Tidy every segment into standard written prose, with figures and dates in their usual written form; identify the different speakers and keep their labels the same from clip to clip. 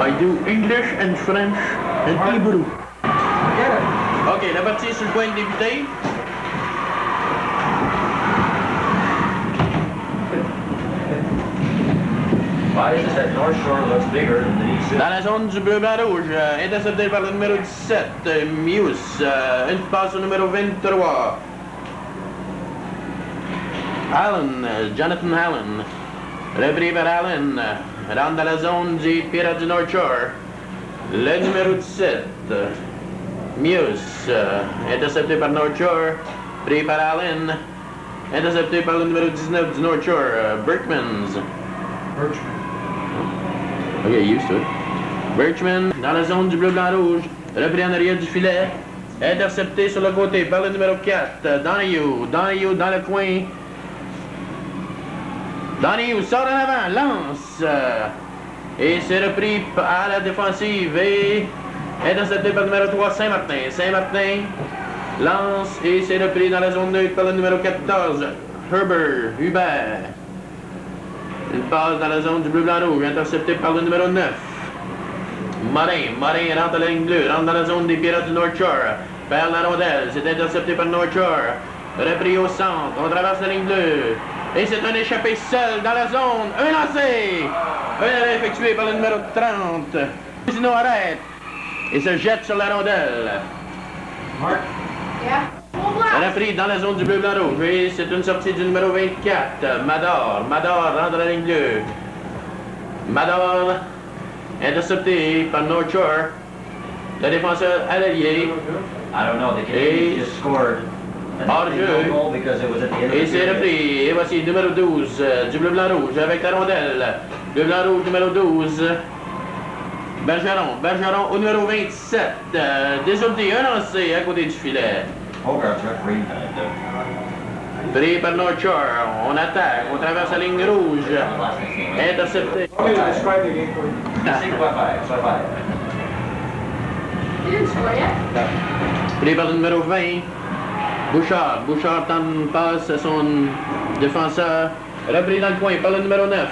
Speaker 1: I do English and French and Hebrew.
Speaker 2: Get it.
Speaker 1: OK, la partie est sur le point de débuter.
Speaker 3: Why is it that North Shore looks bigger than the East?
Speaker 1: Dans la zone du bleu-blanc-rouge, intercepté par le numéro 17, Mius. Une passe au numéro 23. Allen, Jonathan Allen. Repris par Allen. Rentre dans la zone du Pirate du North Shore. Le numéro 17, Mius. Intercepté par North Shore. Pris par Allen. Intercepté par le numéro 19 du North Shore, Birchmans.
Speaker 2: Birchman.
Speaker 1: OK, used to it. Birchman, dans la zone du bleu-blanc-rouge, repris en arrière du filet, intercepté sur le côté par le numéro 4, Donahue. Donahue dans le coin. Donahue sort en avant, lance. Et c'est repris à la défensive et intercepté par le numéro 3, Saint-Martin. Saint-Martin lance et c'est repris dans la zone neutre par le numéro 14, Hubert. Une passe dans la zone du bleu-blanc-rouge, intercepté par le numéro 9. Morin rentre à la ligne bleue, rentre dans la zone des Pirates du North Shore, perd la rondelle, c'est intercepté par North Shore. Repris au centre, on traverse la ligne bleue. Et c'est un échappé seul dans la zone. Un lancé! Un arrêt effectué par le numéro 30. Cousineau arrête et se jette sur la rondelle.
Speaker 2: Mark.
Speaker 4: Yeah.
Speaker 1: Repris dans la zone du bleu-blanc-rouge. Et c'est une sortie du numéro 24, Mador. Mador rentre à la ligne bleue. Mador intercepté par North Shore. Le défenseur à l'allié.
Speaker 3: I don't know. The Canadians just scored.
Speaker 1: Hors-jeu.
Speaker 3: Goal because it was at the end of
Speaker 1: Et
Speaker 3: the
Speaker 1: c'est
Speaker 3: period.
Speaker 1: repris. Et voici numéro 12 du bleu-blanc-rouge avec la rondelle. Bleu-blanc-rouge numéro 12. Bergeron au numéro 27. Désolé, un lancé à côté du filet.
Speaker 3: Hogarth's referee.
Speaker 1: Pris par North Shore. On attaque. On traverse la ligne rouge. Intercepté.
Speaker 2: Okay, describe the game for you.
Speaker 3: 5-5.
Speaker 4: You didn't score yet?
Speaker 1: Pris par le numéro 20. Bouchard tente une passe à son défenseur. Repris dans le coin par le numéro 9.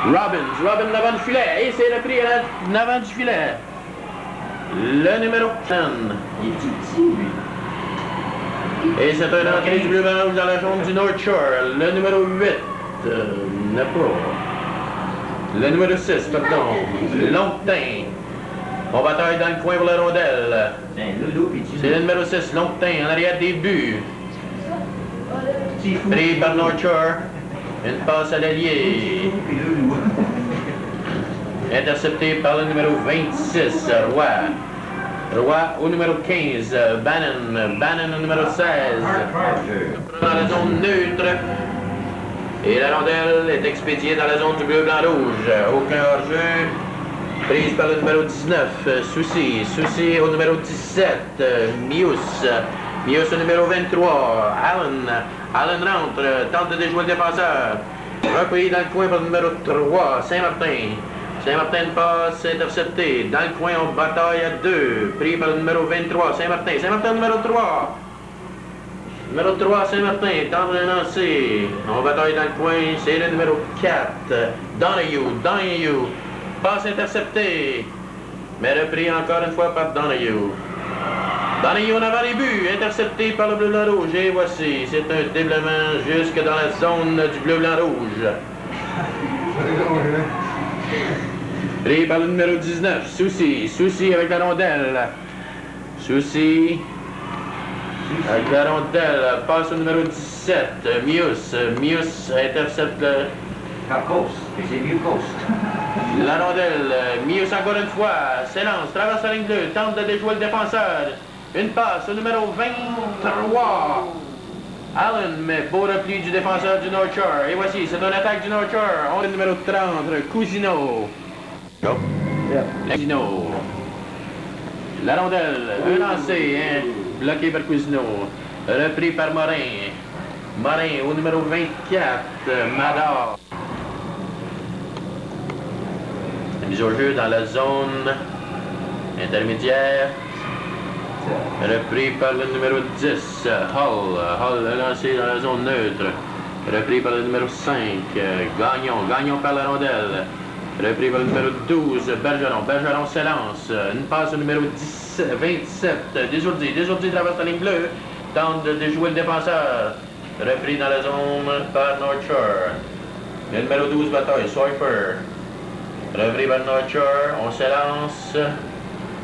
Speaker 1: Robbins l'avant du filet. Et c'est repris à l'avant du filet. Le numéro 10.
Speaker 3: Il est tout petit, lui.
Speaker 1: Et c'est un entrée du bleu-blanc dans la zone du North Shore. Le numéro 8. N'a pas. Le numéro 6, pardon. Longtin. On bataille dans le coin pour la rondelle.
Speaker 3: C'est un loulou, puis tu
Speaker 1: C'est le numéro 6, Longtin, en arrière des buts.
Speaker 3: petit fou.
Speaker 1: Pris par North Shore. Une passe à l'allié.
Speaker 3: Puis loulou.
Speaker 1: Intercepté par le numéro 26, Roy au numéro 15, Bannon au numéro 16. Dans la zone neutre. Et la rondelle est expédiée dans la zone du bleu-blanc-rouge. Aucun hors-jeu. Prise par le numéro 19, Soucy au numéro 17, Mius au numéro 23, Allen rentre, tente de déjouer le défenseur. Repris dans le coin par le numéro 3, Saint-Martin. Saint-Martin passe intercepté. Dans le coin, on bataille à 2. Pris par le numéro 23, Saint-Martin. Saint-Martin numéro 3. Numéro 3, Saint-Martin, tente de lancer. On bataille dans le coin, c'est le numéro 4. Donahue. Passe interceptée. Mais repris encore une fois par Donahue. Donahue en avant les buts, intercepté par le bleu-blanc-rouge. Et voici, c'est un déblaiement jusque dans la zone du bleu-blanc-rouge. Pris par le numéro 19, Soucy avec la rondelle. Soucy avec la rondelle, passe au numéro 17, Mius intercepte
Speaker 3: Coast. C'est mieux Coast.
Speaker 1: la rondelle. Mius encore une fois, s'élance, traverse la ligne bleue, tente de déjouer le défenseur. Une passe au numéro 23. Allen, mais beau repli du défenseur du North Shore. Et voici, c'est une attaque du North Shore. On est le numéro 30, Cousineau. Cousineau. La rondelle, un lancé, bloqué par Cousineau. Repris par Morin. Morin au numéro 24, Mador. Mise au jeu dans la zone intermédiaire. Repris par le numéro 10, Hull lancé dans la zone neutre. Repris par le numéro 5, Gagnon perd la rondelle. Repris par le numéro 12, Bergeron. Bergeron s'élance. Une passe au numéro 27, Désourdi. Désourdi traverse la ligne bleue. Tente de déjouer le défenseur. Repris dans la zone par North Shore. Le numéro 12, Bataille, Swiper. Repris par North Shore. On s'élance.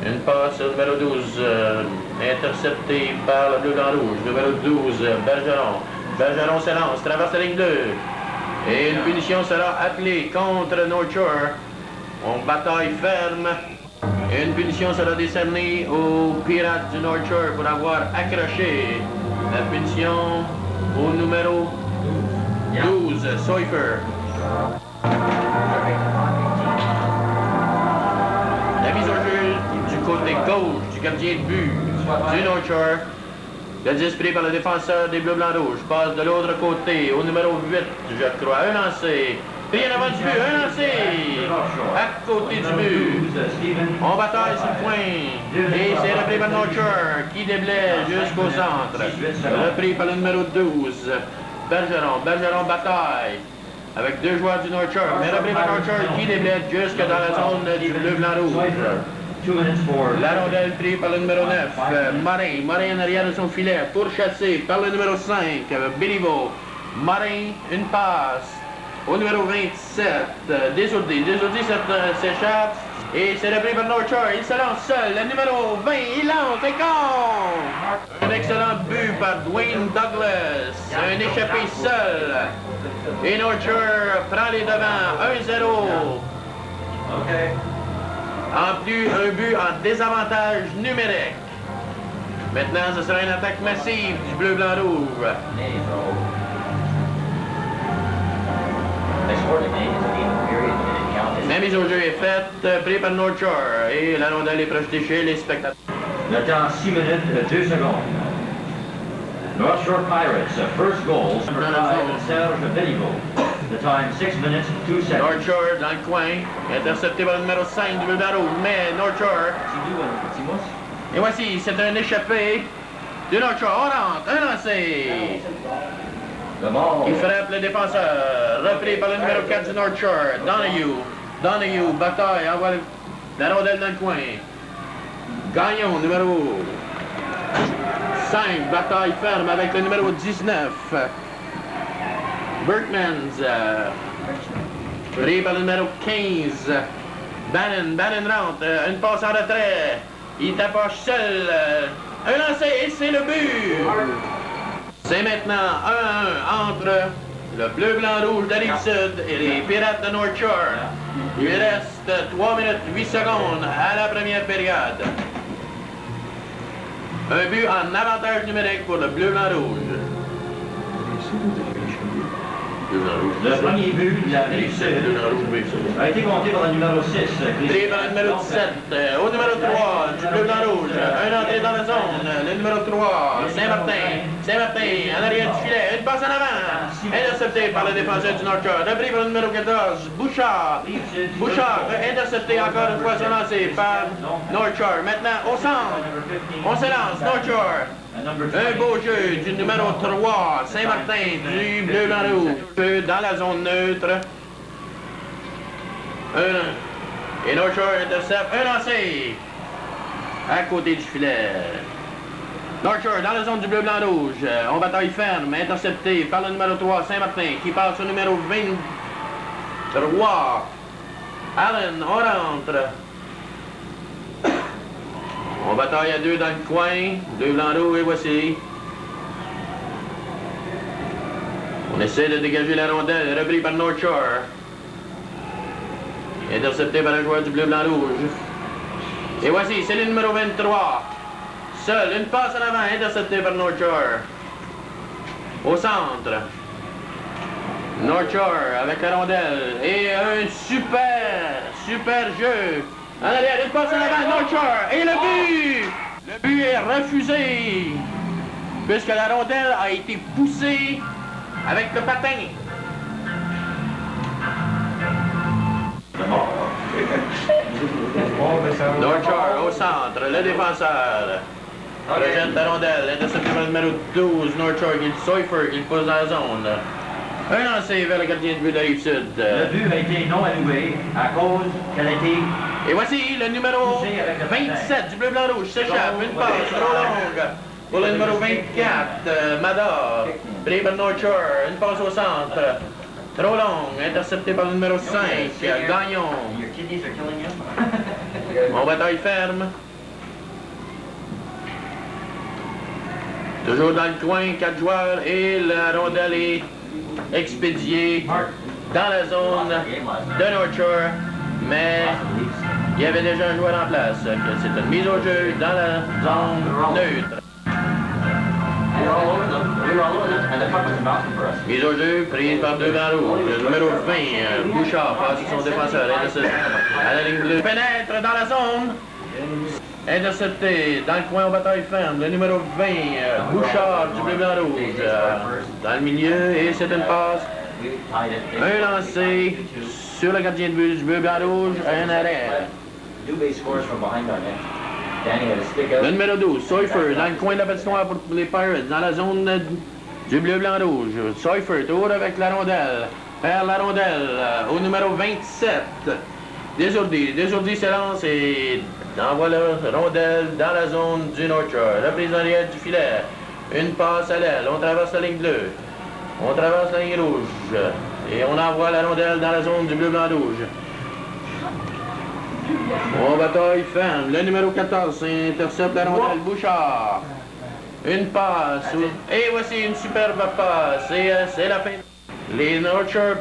Speaker 1: Une passe au numéro 12, intercepté par le bleu dans rouge. Numéro 12, Bergeron. Bergeron s'élance, traverse la ligne bleue. Et une punition sera appelée contre North Shore. On bataille ferme. Et une punition sera décernée aux Pirates du North Shore pour avoir accroché. La punition au numéro 12, Swiper. La mise au jeu du côté gauche du gardien de but du North Shore. Le 10 pris par le défenseur des Bleus Blancs Rouges. Passe de l'autre côté au numéro 8, je crois. Un lancé. Pris en avant du but. Un lancé. À côté du but. On bataille sur le point. Et c'est repris par North Shore qui déblaye jusqu'au centre. Repris par le numéro 12. Bergeron. Bergeron bataille. Avec deux joueurs du North Shore. Mais repris par North Shore qui déblaye jusque dans la zone du Bleu Blanc Rouge. La rondelle prise par le numéro 9, Marin. Marin en arrière de son filet, pourchassé par le numéro 5, Béliveau. Marin, une passe au numéro 27, Désourdi. Désourdi s'échappe et c'est repris par North Shore. Il se lance seul. Le numéro 20, il lance et compte. Un excellent but par Dwayne Douglas. Un échappé seul. Et North Shore prend les devants. 1-0.
Speaker 3: OK.
Speaker 1: En plus, un but en désavantage numérique. Maintenant, ce sera une attaque massive du bleu-blanc-rouge. La mise au jeu est faite, pris par North Shore. Et la rondelle est projetée chez les spectateurs.
Speaker 3: Le temps 6 minutes 2 secondes. North Shore Pirates, first goal, number 5, Serge Béliveau. The time 6 minutes 2 seconds.
Speaker 1: North Shore dans le coin, intercepté par le numéro 5 du bleu-blanc-rouge. Mais North Shore. Et voici, c'est un échappé du North Shore. On rentre, un lancé. Il frappe le défenseur. Repris par le numéro 4 du North Shore, Donahue. Donahue, bataille, envoie la rondelle dans le coin. Gagnon, numéro 5, bataille ferme avec le numéro 19. Berkmans, pris par le numéro 15. Bannon rentre, une passe en retrait. Il tapoche seul. Un lancé et c'est le but. C'est maintenant 1-1 entre le bleu-blanc-rouge de Rive-Sud et les Pirates de North Shore. Il reste 3 minutes 8 secondes à la première période. Un but en avantage numérique pour le bleu-blanc-rouge.
Speaker 3: Le premier but de la Rive-Sud a été compté par le numéro 6,
Speaker 1: Pris par le numéro 17, au numéro 3, du bleu-blanc-rouge, un entrée dans la zone, le numéro 3, Saint-Martin, en arrière du filet, une passe en avant, intercepté par le défenseur du North Shore, repris par le numéro 14, Bouchard, intercepté encore une fois sur lancé par North Shore, maintenant au centre, on se lance, North Shore. Un beau jeu du numéro 3, Saint-Martin, du bleu-blanc-rouge, dans la zone neutre. Et North Shore intercepte, un lancé à côté du filet. North Shore dans la zone du bleu-blanc-rouge, on bataille ferme, intercepté par le numéro 3, Saint-Martin, qui passe au numéro 23. Allen, on rentre. On bataille à deux dans le coin, deux blancs rouges et voici. On essaie de dégager la rondelle, repris par North Shore. Intercepté par un joueur du bleu-blanc-rouge. Et voici, c'est le numéro 23. Seul, une passe en avant, intercepté par North Shore. Au centre. North Shore avec la rondelle. Et un super jeu. En arrière, une passe en avant, North Shore. Et le but! Le but est refusé. Puisque la rondelle a été poussée avec le patin. North Shore au centre, le défenseur. Projette la rondelle, intercepté par le numéro 12, North Shore, qui le Swiper, qui le pose dans la zone. Un lancé vers le gardien de but de la Rive-Sud.
Speaker 3: Le but a été non alloué à cause qu'elle a été
Speaker 1: Et voici le numéro
Speaker 3: poussée avec le
Speaker 1: 27 du bleu-blanc-rouge s'échappe. Une passe trop longue pour le numéro 24, Madar. Pris par North Shore. Une passe au centre. Trop longue, intercepté par le numéro 5, Gagnon.
Speaker 3: Your kidneys are killing you.
Speaker 1: Mon bataille ferme. Toujours dans le coin, 4 joueurs et la rondelle est expédiée dans la zone de North Shore. Mais il y avait déjà un joueur en place. C'est une mise au jeu dans la zone neutre.
Speaker 3: We were all over them, and the puck was bouncing for us.
Speaker 1: Mise au jeu, prise par deux blancs rouges. Le numéro 20, Bouchard, passe son défenseur. À la ligne bleue. Pénètre dans la zone. Intercepté dans le coin aux batailles fermes. Le numéro 20, Bouchard du bleu-blanc-rouge. Dans le milieu, et c'est une passe. Un lancé sur le gardien de but du bleu-blanc-rouge. Un arrêt.
Speaker 3: Dubé scores from behind our net. Danny had to stick out.
Speaker 1: Le numéro 12, Seufer, dans le coin de la patinoire pour les Pirates, dans la zone du bleu-blanc-rouge. Seufer, tour avec la rondelle. Perd la rondelle au numéro 27. Desourdi s'élance et envoie la rondelle dans la zone du North Shore. Reprise arrière du filet. Une passe à l'aile. On traverse la ligne bleue. On traverse la ligne rouge. Et on envoie la rondelle dans la zone du bleu-blanc-rouge. On bataille ferme. Le numéro 14 intercepte la rondelle. Bouchard. Une passe. Et voici une superbe passe. Et c'est la fin. Les North Shore